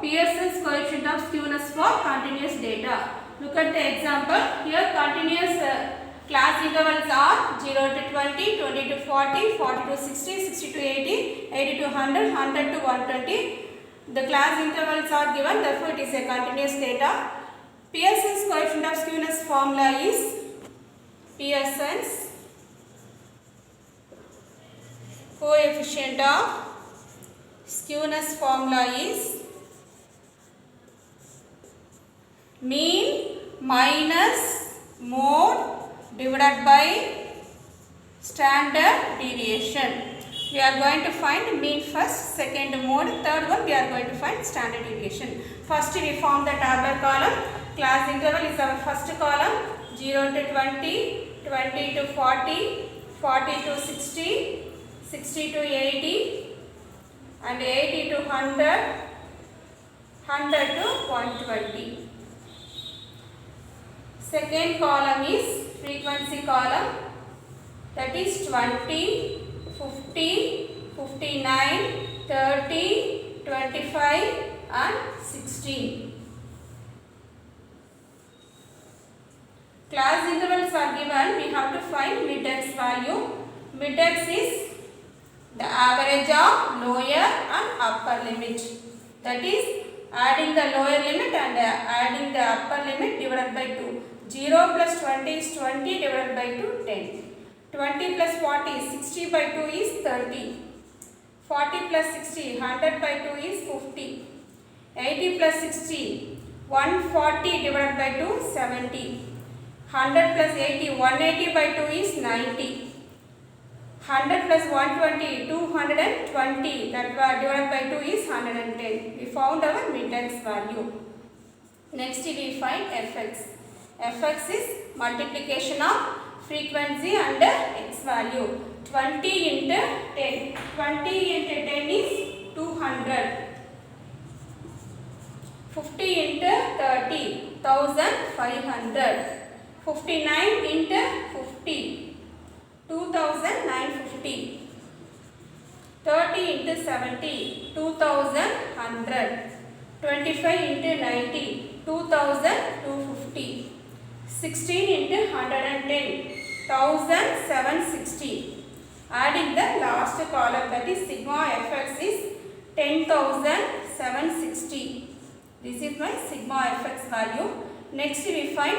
Pearson's coefficient of skewness for continuous data. Look at the example. Here continuous class intervals are 0 to 20, 20 to 40, 40 to 60, 60 to 80, 80 to 100, 100 to 120. The class intervals are given, therefore it is a continuous data. Pearson's coefficient of skewness formula is Pearson's coefficient of skewness formula is mean minus mode divided by standard deviation. We are going to find mean first, second mode, third one we are going to find standard deviation. First we form the tabular column. Class interval is our first column, 0 to 20, 20 to 40, 40 to 60, 60 to 80 and 80 to 100, 100 to 120. Second column is frequency column, that is 20, 50, 59, 30, 25 and 16. Class intervals are given, we have to find mid-x value. Mid-x is the average of lower and upper limit. That is adding the lower limit and adding the upper limit divided by 2. 0 plus 20 is 20 divided by 2, 10. 20 plus 40 is 60 by 2 is 30. 40 plus 60, 100 by 2 is 50. 80 plus 60, 140 divided by 2, 70. 100 plus 80, 180 by 2 is 90. 100 plus 120, 220, that divided by 2 is 110. We found our mid-x value. Next we find fx. Fx is multiplication of frequency and x value. 20 into 10. 20 into 10 is 200. 50 into 30, 1500. 59 into 50, 2950. 30 into 70, 2100. 25 into 90, 2250. 16 into 110, 1760. Adding the last column, that is sigma fx is 10,760. This is my sigma fx value. Next we find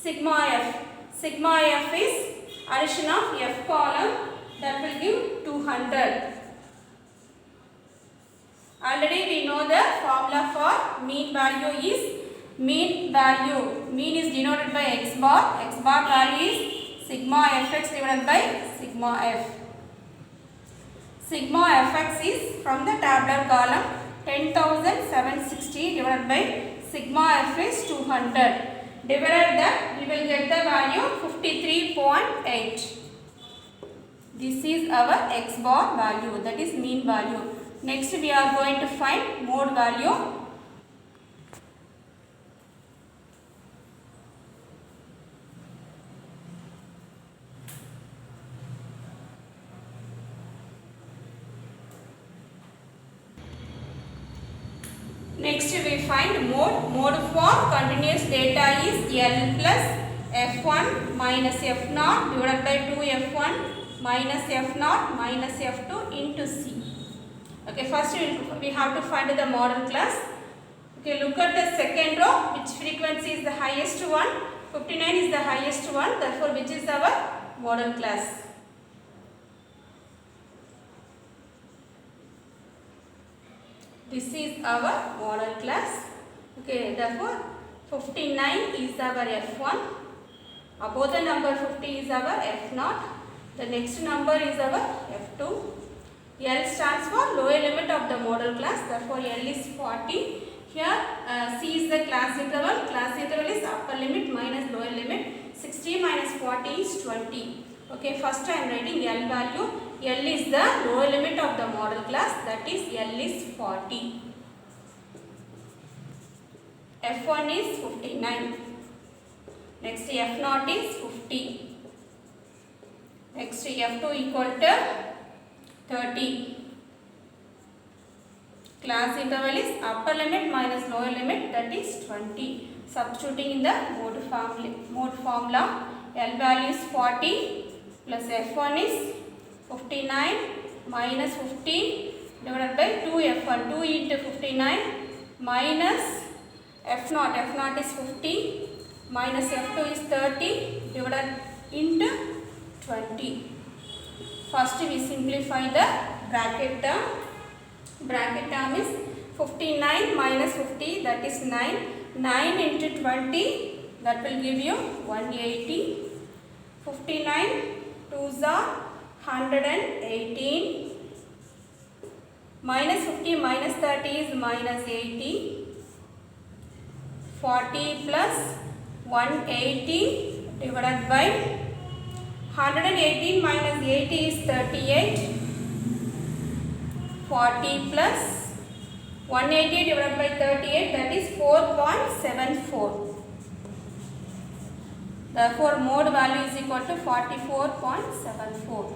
sigma f. Sigma f is addition of f column, that will give 200. Already we know the formula for mean value is mean value. Mean is denoted by x bar. X bar value is sigma fx divided by sigma f. Sigma fx is from the tabular column, 10,760 divided by sigma f is 200. Divided that, we will get the value 53.8. This is our x bar value, that is mean value. Next we are going to find mode value. Next we find mode. Mode for continuous data is L plus F1 minus F0 divided by 2F1 minus F0 minus F2 into C. Okay, first we have to find the model class. Okay, look at the second row, which frequency is the highest one. 59 is the highest one, therefore which is our model class. This is our model class. Okay, therefore 59 is our F1. Above the number 50 is our F0. The next number is our F2. L stands for lower limit of the model class. Therefore L is 40. Here C is the class interval. Class interval is upper limit minus lower limit. 60 minus 40 is 20. Okay, first I am writing L value. L is the lower limit of the model class, that is L is 40. F1 is 59. Next F0 is 50. Next F2 equal to 30. class interval is upper limit minus lower limit, that is 20. Substituting in the mode formula, L value is 40 plus F1 is 59 minus 15 divided by 2F1. 2 into 59 minus F0. F0 is 50 minus F2 is 30 divided into 20. First we simplify the bracket term. Bracket term is 59 minus 50, that is 9. 9 into 20, that will give you 180. 59 2s are 118. Minus 50 minus 30 is minus 80. 40 plus 180 divided by 118 minus 80 is 38. 40 plus 180 divided by 38, that is 4.74. Therefore, mode value is equal to 44.74.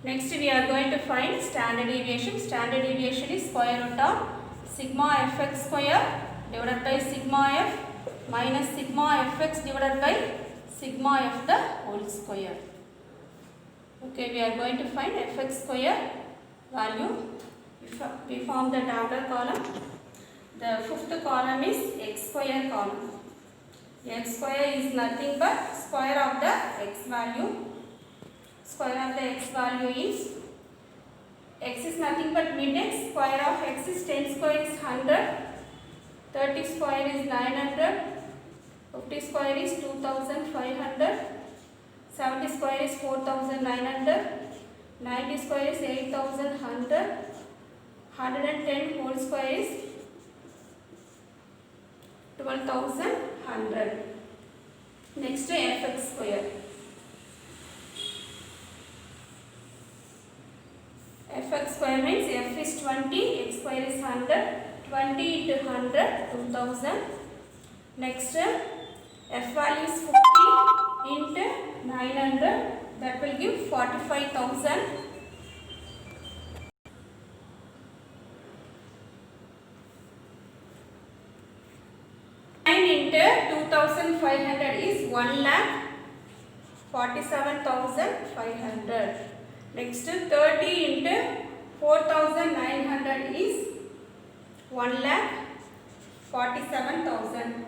Next we are going to find standard deviation. Standard deviation is square root of sigma fx square divided by sigma f minus sigma fx divided by sigma f the whole square. Okay, we are going to find fx square value. We form the tabular column. The fifth column is x square column. X square is nothing but square of the x value. Square of the x value is, x is nothing but mid x, square of x is 10 square is 100, 30 square is 900, 50 square is 2500, 70 square is 4900, 90 square is 8100, 110 whole square is 12100. Next fx square. Fx square means f is 20, x square is 100, 20 into 100, 2000. Next, f value is 50 into 900, that will give 45,000. Into 2500 is 1,47,500. Next, 30 into 4,900 is 1,47,000.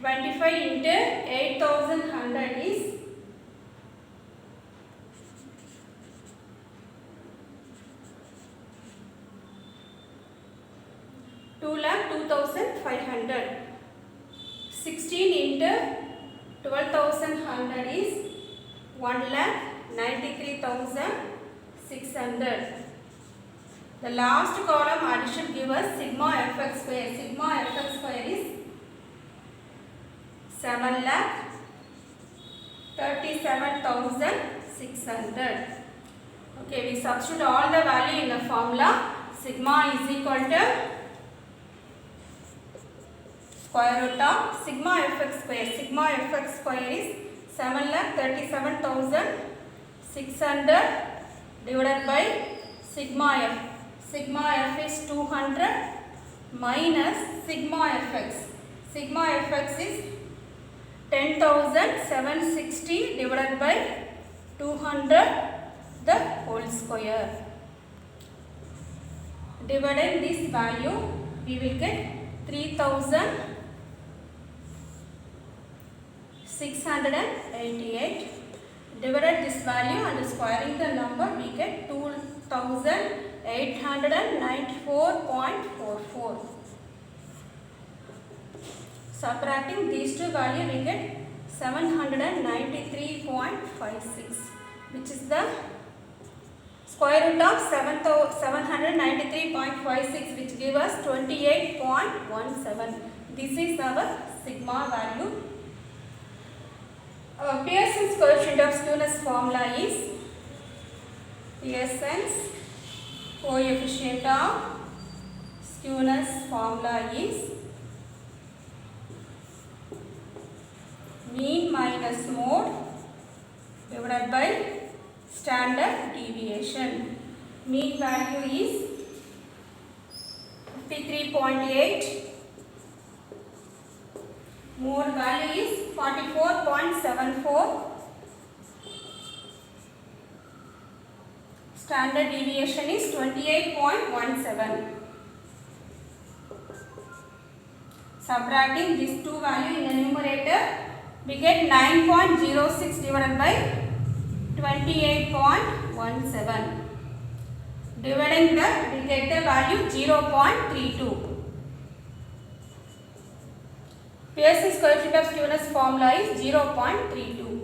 25 into 8,100 is 2,02,500. 16 into 12,100 is 1,93,600. The last column addition gives us sigma fx square. Sigma fx square is 7,37,600. Okay, we substitute all the value in the formula. Sigma is equal to square root of sigma fx square. Sigma fx square is 7,37,600 divided by sigma f. Sigma f is 200 minus sigma fx. Sigma fx is 10,760 divided by 200 the whole square. Dividing this value, we will get 3,688. Divided this value and squaring the number, we get 2,894.44. Subtracting these two values, we get 793.56, which is the square root of 793.56, which gives us 28.17. This is our sigma value. Pearson's coefficient of skewness formula is Pearson's coefficient of skewness formula is mean minus mode divided by standard deviation. Mean value is 53.8. Mode value is 44.74. Standard deviation is 28.17. Subtracting these two values in the numerator, we get 9.06 divided by 28.17. Dividing that, we get the value 0.32. Pearson's coefficient of skewness formula is 0.32.